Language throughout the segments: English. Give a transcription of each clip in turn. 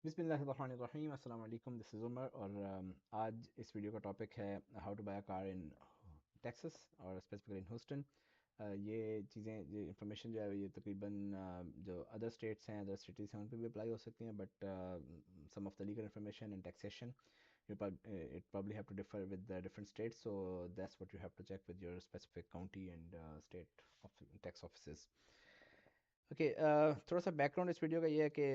बिस्मिल्लाहिर्रहमानिर्रहीम अस्सलाम वालेकुम, दिस इज़ उमर और आज इस वीडियो का टॉपिक है how to buy a car in Texas और स्पेसिफिकली इन ह्यूस्टन। ये चीज़ें ये इंफॉर्मेशन जो है ये तकरीबन जो अदर स्टेट्स हैं अदर सिटीज़ हैं उन पर भी अप्लाई हो सकती हैं, but some of the legal information and taxation it probably have to differ with the different states, so that's what you have to check with your specific county and state of tax offices. Okay, थोड़ा सा background इस video का ये है कि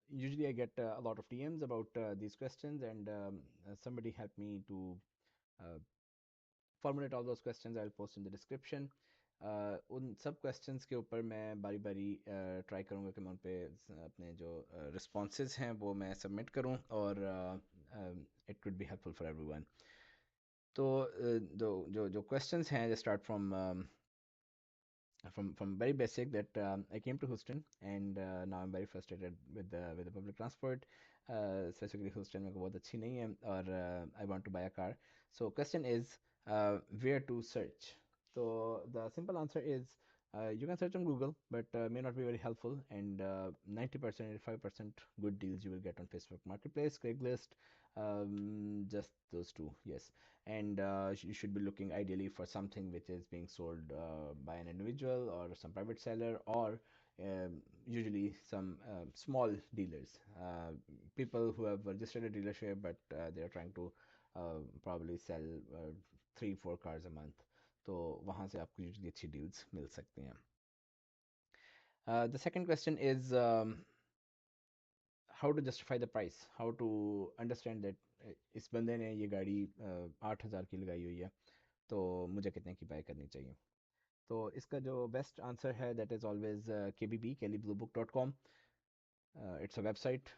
usually I get a lot of DMs about these questions, and somebody helped me to uh, formulate all those questions. I'll post in the description. उन सब questions के ऊपर मैं बारी बारी ट्राई करूँगा कि मैं उन पे अपने जो responses हैं वो मैं submit करूँ, और it could be helpful for everyone. तो जो जो जो questions हैं, they start from very basic that I came to Houston, and now I'm very frustrated with the public transport. Specifically Houston में बहुत अच्छी नहीं है, और I want to buy a car. So question is where to search. So the simple answer is you can search on Google, but may not be very helpful. And 90%, 85% good deals you will get on Facebook Marketplace, Craigslist, just those two, yes. And you should be looking ideally for something which is being sold by an individual or some private seller, or usually some small dealers, people who have registered a dealership, but they are trying to probably sell 3-4 cars a month. तो वहाँ से आपको usually अच्छी deals मिल सकती हैं. The second question is how to justify the price, how to understand that इस बंदे ने ये गाड़ी 8,000 की लगाई हुई है, तो मुझे कितने की बाय करनी चाहिए. तो इसका जो बेस्ट आंसर है that is always KBB, kellybluebook.com. It's a website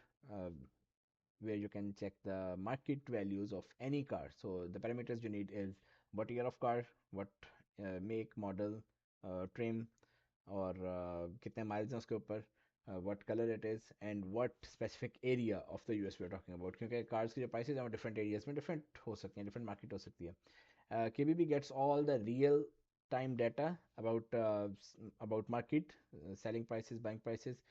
where you can check the market values of any car. So the parameters you need is what year of car, what make, model, trim, और कितने miles हैं उसके ऊपर, what color it is, and what specific area of the US we are talking about, क्योंकि cars की जो prices हैं वो डिफरेंट एरियाज में डिफरेंट हो सकती हैं, डिफरेंट मार्केट हो सकती है. KBB gets all the real time data about market, selling prices, buying prices,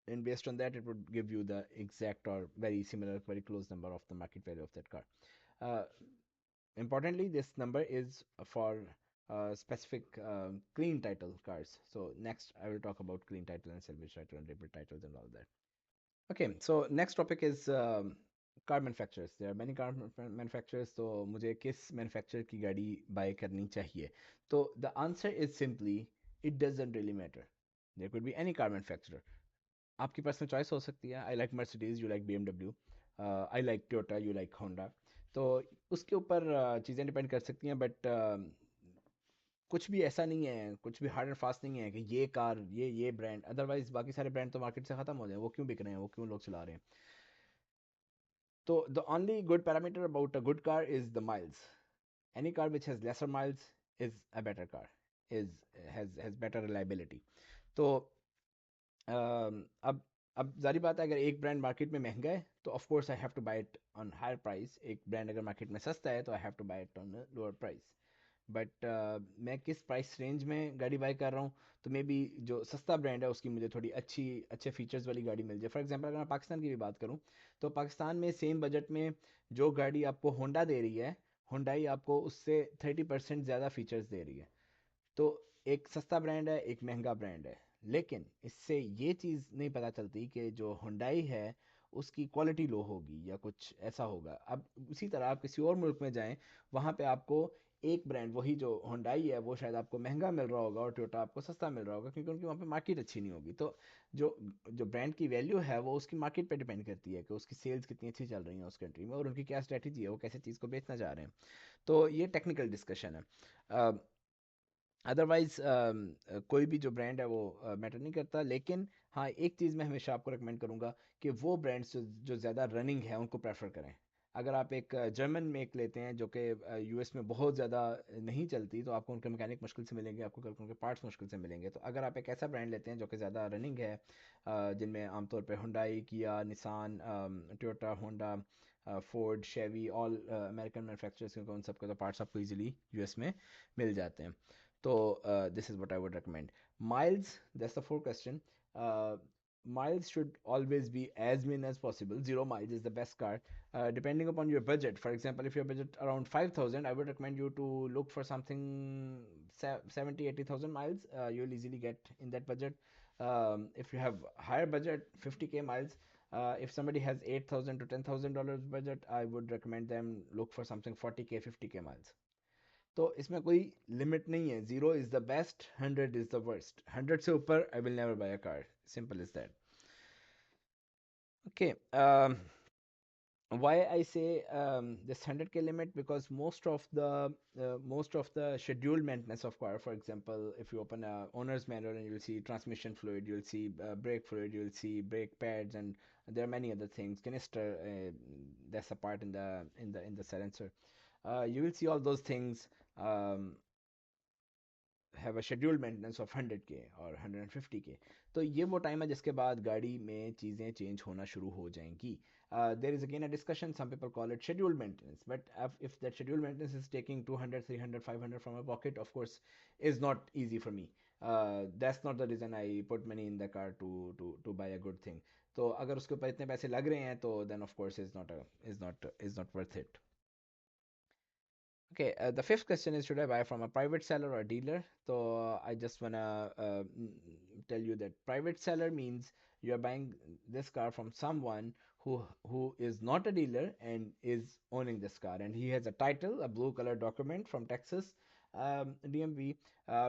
and based on that it would give you the exact or very similar, very close number of the market value of that car. uh, Importantly, this number is for specific clean title cars. So next I will talk about clean title and salvage title and rebuild titles and all that. Okay, so next topic is car manufacturers. There are many car manufacturers, तो मुझे किस manufacturer की गाड़ी buy करनी चाहिए? तो the answer is simply it doesn't really matter. There could be any car manufacturer. आपकी personal choice हो सकती है. I like Mercedes, you like BMW, I like Toyota, you like Honda. तो उसके ऊपर चीज़ें डिपेंड कर सकती हैं, बट कुछ भी ऐसा नहीं है, कुछ भी हार्ड एंड फास्ट नहीं है कि ये कार ये ब्रांड, अदरवाइज बाकी सारे ब्रांड तो मार्केट से ख़त्म हो जाए. वो क्यों बिक रहे हैं, वो क्यों लोग चला रहे हैं? तो the only good parameter about a good car is the miles. Any car which has lesser miles is a better car, is has better reliability. तो अब जारी बात है, अगर एक ब्रांड मार्केट में महंगा है तो of course I have to buy it on higher price. एक ब्रांड अगर मार्केट में सस्ता है तो I have to buy it on lower price. But मैं किस प्राइस रेंज में गाड़ी बाय कर रहा हूँ, तो मे बी जो सस्ता ब्रांड है उसकी मुझे थोड़ी अच्छे फीचर्स वाली गाड़ी मिल जाए. फॉर एग्जांपल अगर मैं पाकिस्तान की भी बात करूँ, तो पाकिस्तान में सेम बजट में जो गाड़ी आपको होंडा दे रही है, होंडाई आपको उससे 30% ज़्यादा फीचर्स दे रही है. तो एक सस्ता ब्रांड है, एक महंगा ब्रांड है, लेकिन इससे ये चीज़ नहीं पता चलती कि जो हुंडई है उसकी क्वालिटी लो होगी या कुछ ऐसा होगा. अब उसी तरह आप किसी और मुल्क में जाएं, वहाँ पे आपको एक ब्रांड वही जो हुंडई है वो शायद आपको महंगा मिल रहा होगा और टोयोटा आपको सस्ता मिल रहा होगा, क्योंकि उनकी वहाँ पे मार्केट अच्छी नहीं होगी. तो जो जो ब्रांड की वैल्यू है वो उसकी मार्केट पे डिपेंड करती है कि उसकी सेल्स कितनी अच्छी चल रही है उस कंट्री में, और उनकी क्या स्ट्रेटजी है, वो कैसे चीज़ को बेचना चाह रहे हैं. तो ये टेक्निकल डिस्कशन है. अदरवाइज कोई भी जो ब्रांड है वो मैटर नहीं करता. लेकिन हाँ, एक चीज़ मैं हमेशा आपको रिकमेंड करूँगा कि वो ब्रांड्स जो ज़्यादा रनिंग है उनको प्रेफर करें. अगर आप एक जर्मन मेक लेते हैं जो कि US में बहुत ज़्यादा नहीं चलती, तो आपको उनके मैकेनिक मुश्किल से मिलेंगे, आपको उनके पार्ट्स मुश्किल से मिलेंगे. तो अगर आप एक ऐसा ब्रांड लेते हैं जो कि ज़्यादा रनिंग है, जिनमें आमतौर पर Hyundai, Kia, Nissan, Toyota, Honda, Ford, Chevy, all American manufacturers, क्योंकि उन सबके तो पार्ट्स आपको ईजिली US में मिल जाते हैं. तो this is what I would recommend. Miles, that's the fourth question. miles should always be as min as possible. 0 miles is the best car. Depending upon your budget, for example, if your budget around 5,000, I would recommend you to look for something 70 80,000 miles. You'll easily get in that budget. If you have higher budget, 50k miles, if somebody has 8,000 to $10,000 budget, I would recommend them look for something 40k 50k miles. तो इसमें कोई limit नहीं है. 0 is the best, 100 is the worst. 100 से ऊपर I will never buy a car. Simple as that. Okay. Why I say this 100k limit, because most of the scheduled maintenance of car, for example, if you open a owner's manual and you'll see transmission fluid, you'll see brake fluid, you'll see brake pads, and there are many other things. Canister, that's a part in the silencer. You will see all those things. Have a scheduled maintenance of 100k और 150k. तो ये वो time है जिसके बाद गाड़ी में चीज़ें चेंज होना शुरू हो जाएंगी. There is again a discussion, some people call it scheduled maintenance, but if that scheduled maintenance is taking 200 300 500 from my pocket, of course is not easy for me. That's not the reason I put money in the car to buy a good thing. तो अगर उसके ऊपर इतने पैसे लग रहे हैं तो then of course is not worth it. Okay, the fifth question is, should I buy from a private seller or dealer? So I just wanna tell you that private seller means you're buying this car from someone who is not a dealer and is owning this car, and he has a title, a blue color document from Texas DMV,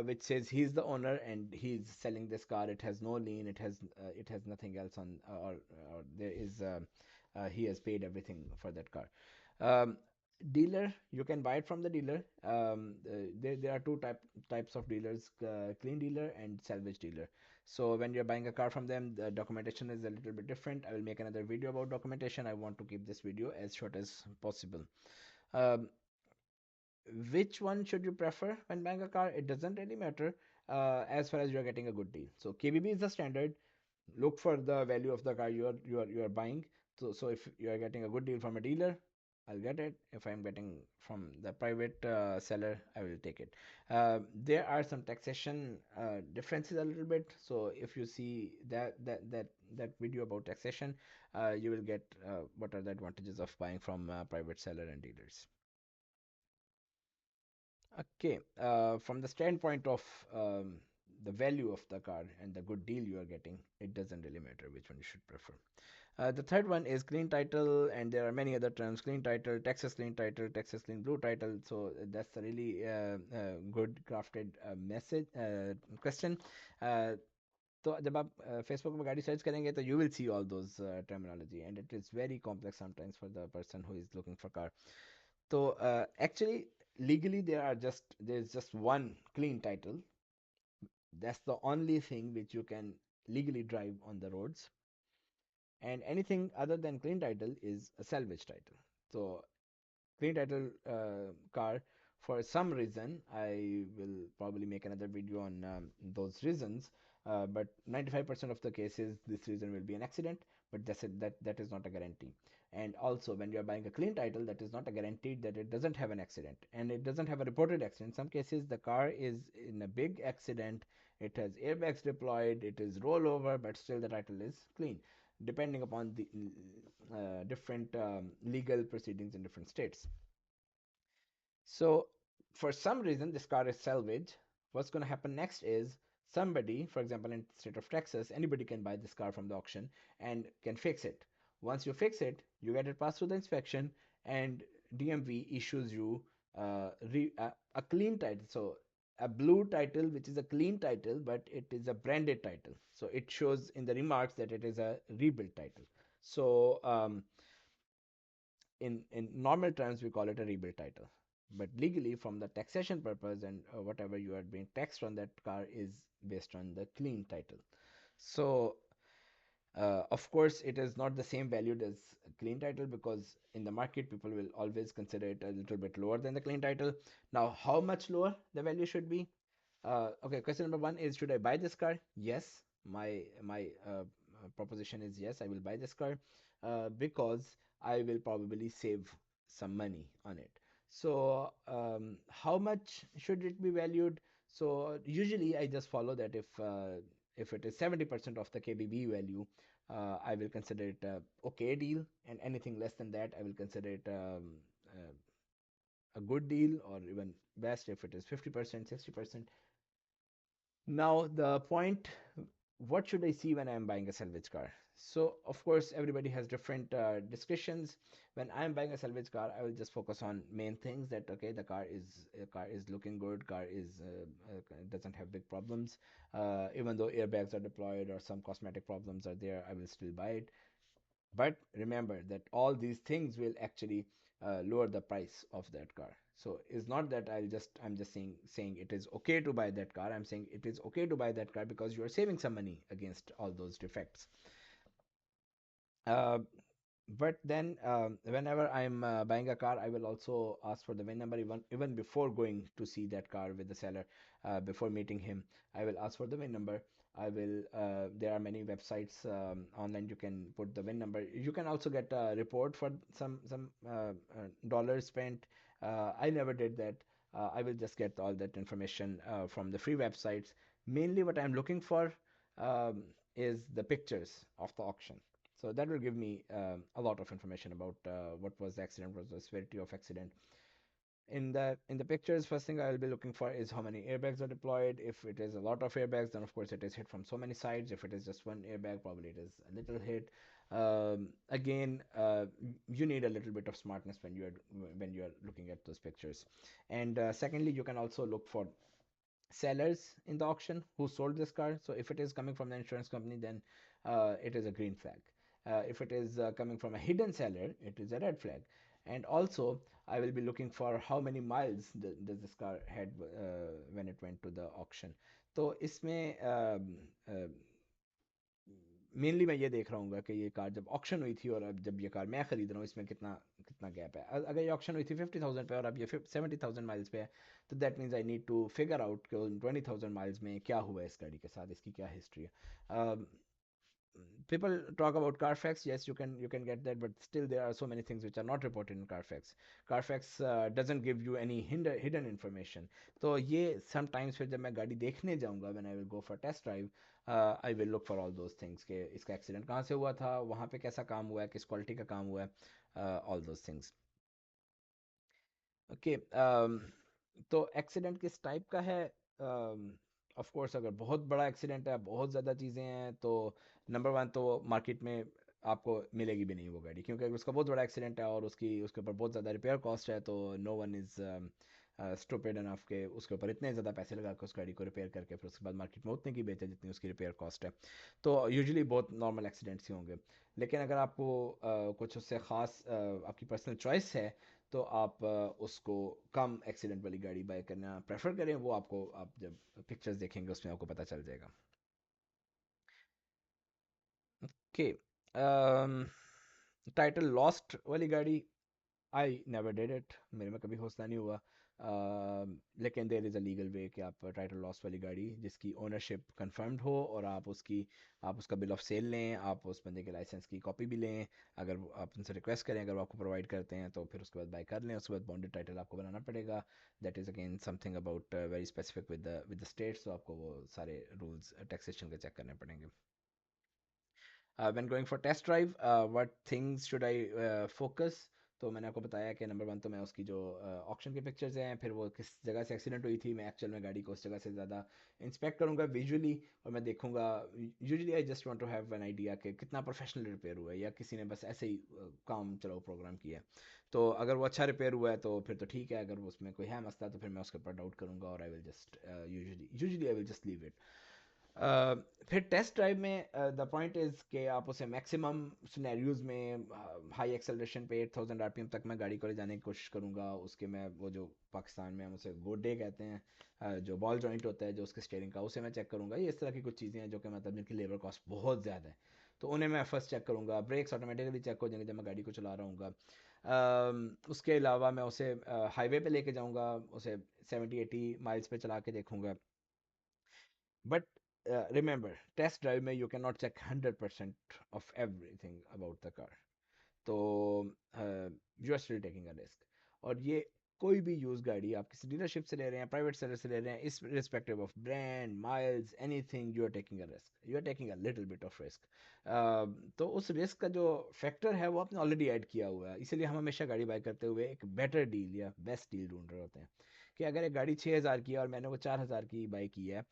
which says he's the owner and he's selling this car. It has no lien. It has nothing else on, or there is he has paid everything for that car. Um, Dealer, you can buy it from the dealer. There are types of dealers, clean dealer and salvage dealer. So when you're buying a car from them, the documentation is a little bit different. I will make another video about documentation. I want to keep this video as short as possible. um, which one should you prefer when buying a car? It doesn't really matter, as far as you're getting a good deal. So KBB is the standard. Look for the value of the car you are buying. So if you are getting a good deal from a dealer, I'll get it. If I'm getting from the private seller, I will take it. There are some taxation differences a little bit. So if you see that video about taxation, you will get what are the advantages of buying from private seller and dealers. Okay, from the standpoint of the value of the car and the good deal you are getting, it doesn't really matter which one you should prefer. The third one is clean title, and there are many other terms: clean title, Texas clean blue title. So that's a really good crafted message question. Uh, तो जब आप Facebook में गाड़ी search करेंगे तो you will see all those terminology, and it is very complex sometimes for the person who is looking for car. So actually, legally there's just one clean title. That's the only thing which you can legally drive on the roads, and anything other than clean title is a salvage title. So clean title car, for some reason, I will probably make another video on those reasons, but 95% of the cases this reason will be an accident, but that is not a guarantee. And also, when you are buying a clean title, that is not a guarantee that it doesn't have an accident, and it doesn't have a reported accident. In some cases the car is in a big accident, it has airbags deployed, it is rollover, but still the title is clean, depending upon the different legal proceedings in different states. So for some reason this car is salvage. What's going to happen next is, somebody, for example, in the state of Texas, anybody can buy this car from the auction and can fix it. Once you fix it, you get it passed through the inspection, and DMV issues you a clean title. So a blue title, which is a clean title, but it is a branded title. So it shows in the remarks that it is a rebuilt title. So in normal terms we call it a rebuilt title, but legally, from the taxation purpose and whatever you are being taxed on that car is based on the clean title. So of course it is not the same valued as clean title, because in the market people will always consider it a little bit lower than the clean title. Now, how much lower the value should be? Okay, question number one is, should I buy this car? Yes, my proposition is yes, I will buy this car because I will probably save some money on it. So how much should it be valued? So usually I just follow that if if it is 70% of the KBB value, I will consider it a okay deal, and anything less than that, I will consider it a good deal, or even best if it is 50%, 60%. Now, the point, what should I see when I'm buying a salvage car? So, of course, everybody has different discussions. When I'm buying a salvage car, I will just focus on main things that okay, the car is looking good, car is doesn't have big problems. Even though airbags are deployed or some cosmetic problems are there, I will still buy it. But remember that all these things will actually lower the price of that car. So it's not that I'm just saying it is okay to buy that car. I'm saying it is okay to buy that car because you are saving some money against all those defects. Uh, but then whenever I'm buying a car, I will also ask for the VIN number even before going to see that car with the seller. Before meeting him, I will ask for the VIN number. I will. There are many websites online. You can put the VIN number. You can also get a report for some dollars spent. I never did that. I will just get all that information from the free websites. Mainly, what I'm looking for um, is the pictures of the auction. So that will give me a lot of information about what was the accident, what was the severity of accident. In the pictures, first thing I will be looking for is how many airbags are deployed. If it is a lot of airbags, then of course it is hit from so many sides. If it is just one airbag, probably it is a little hit. Again, you need a little bit of smartness when you are looking at those pictures. And secondly, you can also look for sellers in the auction who sold this car. So if it is coming from the insurance company, then it is a green flag. If it is coming from a hidden seller, it is a red flag. And also, I will be looking for how many miles does this car had when it went to the auction. तो इसमें mainly मैं ये देख रहा हूँ कि ये car जब ऑक्शन हुई थी और अब जब ये कार मैं खरीद रहा हूँ इसमें कितना कितना गैप है. अगर ये ऑक्शन हुई थी 50,000 पे और अब ये 70,000 माइल्स पे है, तो that means I need to figure out कि उन 20,000 माइल्स में क्या हुआ है इस गाड़ी के साथ, इसकी क्या हिस्ट्री है. People talk about Carfax. Yes, you can get that, but still there are so many things which are not reported in Carfax. Carfax doesn't give you any hidden information. तो ये sometimes फिर जब मैं गाड़ी देखने जाऊंगा, when I will go for test drive, I will look for all those things कि इसका एक्सीडेंट कहाँ से हुआ था, वहाँ पे कैसा काम हुआ है, किस क्वालिटी का काम हुआ है, all those things. ओके. तो एक्सीडेंट किस टाइप का है? ऑफ कोर्स अगर बहुत बड़ा एक्सीडेंट है, बहुत ज़्यादा चीज़ें हैं, तो नंबर वन तो मार्केट में आपको मिलेगी भी नहीं वो गाड़ी, क्योंकि अगर उसका बहुत बड़ा एक्सीडेंट है और उसके ऊपर बहुत ज़्यादा रिपेयर कॉस्ट है, तो no one is stupid enough के उसके ऊपर इतने ज़्यादा पैसे लगा के उस गाड़ी को रिपेयर करके फिर उसके बाद मार्केट में उतने की बेचे जितनी उसकी रिपेयर कॉस्ट है. तो यूजुअली बहुत नॉर्मल एक्सीडेंट्स ही होंगे. लेकिन अगर आपको कुछ उससे ख़ास आपकी पर्सनल चॉइस है, तो आप उसको कम एक्सीडेंट वाली गाड़ी बाय करना प्रेफर करें. वो आपको, आप जब पिक्चर्स देखेंगे उसमें आपको पता चल जाएगा. ओके. टाइटल लॉस्ट वाली गाड़ी, आई नेवर डिड इट. मेरे में कभी हौसला नहीं हुआ. लेकिन there is a legal way कि आप टाइटल लॉस वाली गाड़ी जिसकी ओनरशिप कंफर्म्ड हो और आप उसका बिल ऑफ सेल लें, आप उस बंदे के लाइसेंस की कॉपी भी लें. अगर आप उनसे रिक्वेस्ट करें, अगर वो आपको प्रोवाइड करते हैं, तो फिर उसके बाद बाय कर लें. उसके बाद बॉन्डेड टाइटल आपको बनाना पड़ेगा. That is again something about very specific with the states. तो आपको वो सारे रूल्स टैक्सेशन के चेक करने पड़ेंगे. When going for test drive, what things should I focus? तो मैंने आपको बताया कि नंबर वन तो मैं उसकी जो ऑक्शन के पिक्चर्स हैं, फिर वो किस जगह से एक्सीडेंट हुई थी, मैं एक्चुअल में गाड़ी को उस जगह से ज़्यादा इंस्पेक्ट करूँगा विजुअली, और मैं देखूँगा. Usually I just want to have an idea कि कितना प्रोफेशनल रिपेयर हुआ है या किसी ने बस ऐसे ही काम चलाओ प्रोग्राम किया है. तो अगर वो अच्छा रिपेयर हुआ है तो फिर तो ठीक है. अगर उसमें कोई है मसला तो फिर मैं उसके ऊपर डाउट करूँगा और I will just usually I will just leave it. फिर टेस्ट ड्राइव में द पॉइंट इज़ कि आप उसे मैक्सिमम सिनेरियोज में हाई एक्सेलरेशन पे 8,000 आरपीएम तक मैं गाड़ी को ले जाने की कोशिश करूँगा. उसके मैं वो जो पाकिस्तान में हम उसे गोडे कहते हैं, जो बॉल जॉइंट होता है जो उसके स्टीयरिंग का, उसे मैं चेक करूँगा. ये इस तरह की कुछ चीज़ें हैं जो कि मतलब जिनकी लेबर कॉस्ट बहुत ज़्यादा है, तो उन्हें मैं फर्स्ट चेक करूँगा. ब्रेक्स ऑटोमेटिकली चेक हो जाएंगे जब मैं गाड़ी को चला रहा हूँ. उसके अलावा मैं उसे हाईवे पे लेके जाऊँगा, उसे 70-80 माइल्स पे चला के देखूँगा. But remember, test drive में you cannot check 100% of everything about the car. तो you are still taking a risk. और ये कोई भी यूज गाड़ी आप किसी डीलरशिप से ले रहे हैं, प्राइवेट सेलर से ले रहे हैं, irrespective of brand, miles, anything, you are taking a risk, you are taking a little bit of risk. तो उस रिस्क का जो फैक्टर है वो आपने ऑलरेडी ऐड किया हुआ है, इसीलिए हम हमेशा गाड़ी बाय करते हुए एक बेटर डील या बेस्ट डील ढूंढ रहे होते हैं। कि अगर एक गाड़ी 6,000 की है और मैंने वो 4,000 की बाई की है,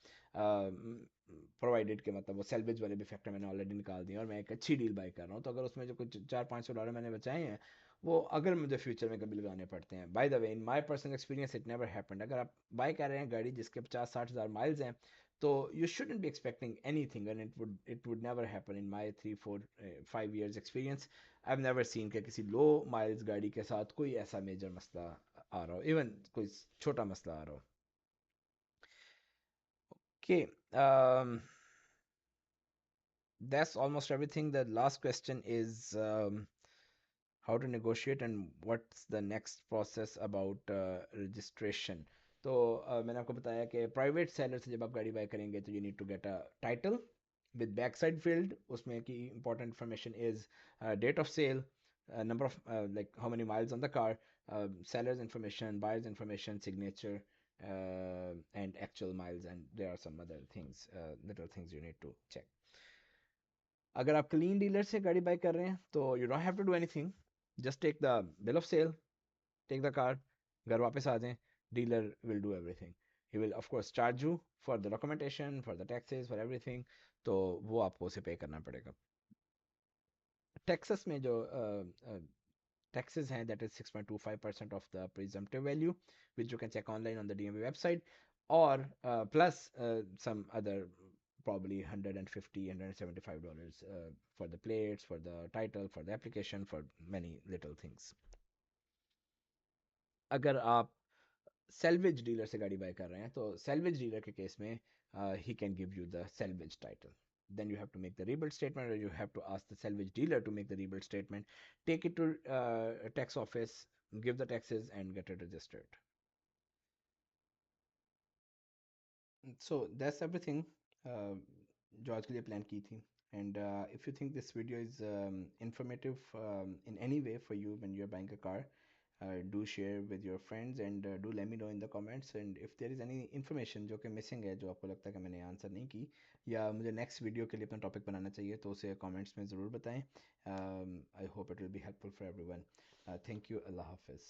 प्रोवाइडेड के मतलब वो सेल्वेज वाले भी फैक्टर मैंने ऑलरेडी निकाल दिए और मैं एक अच्छी डील बाय कर रहा हूँ, तो अगर उसमें जो कुछ $400-500 मैंने बचाए हैं, वो अगर मुझे फ्यूचर में कभी लगाने पड़ते हैं, by the way in my personal experience it never happened. अगर आप बाय कर रहे हैं गाड़ी जिसके 50-60 हज़ार माइल्स हैं, तो you shouldn't be expecting anything, and it would never happen in my 3-4-5 years experience. I have never seen कि किसी लो माइल्स गाड़ी के साथ कोई ऐसा मेजर मसला आ रहा हो, इवन कोई छोटा मसला आ रहा हो। Okay, that's almost everything. The last question is how to negotiate and what's the next process about registration. तो मैंने आपको बताया कि प्राइवेट सेलर से जब आप गाड़ी बाय करेंगे तो you need to get a title with back side field, उसमें की important information is date of sale, number of like how many miles on the car, seller's information, buyer's information, signature, and actual miles, and there are some other things, little things you need to check. अगर आप clean dealer से गाड़ी bye कर रहे हैं तो you don't have to do anything, just take the bill of sale, take the car, घर वापस आ जाएं, dealer will do everything. He will of course charge you for the documentation, for the taxes, for everything, तो वो आपको उसे पे करना पड़ेगा। टेक्सास में जो taxes हैं, that is 6.25% of the presumptive value, which you can check online on the DMV website, or plus some other probably $150-$175 for the plates, for the title, for the application, for many little things. अगर आप salvage dealer से गाड़ी bye कर रहे हैं तो salvage dealer के case में he can give you the salvage title. Then you have to make the rebuild statement, or you have to ask the salvage dealer to make the rebuild statement, take it to a tax office, give the taxes, and get it registered. So that's everything जो आज के लिए plan की थी. And if you think this video is informative in any way for you when you're buying a car, do share with your friends, and do let me know in the comments. And if there is any information जो कि missing है, जो आपको लगता है कि मैंने answer नहीं की, या मुझे नेक्स्ट वीडियो के लिए अपना टॉपिक बनाना चाहिए, तो उसे कमेंट्स में ज़रूर बताएं. I hope it will be helpful for everyone. Thank you. अल्लाह हाफिज़.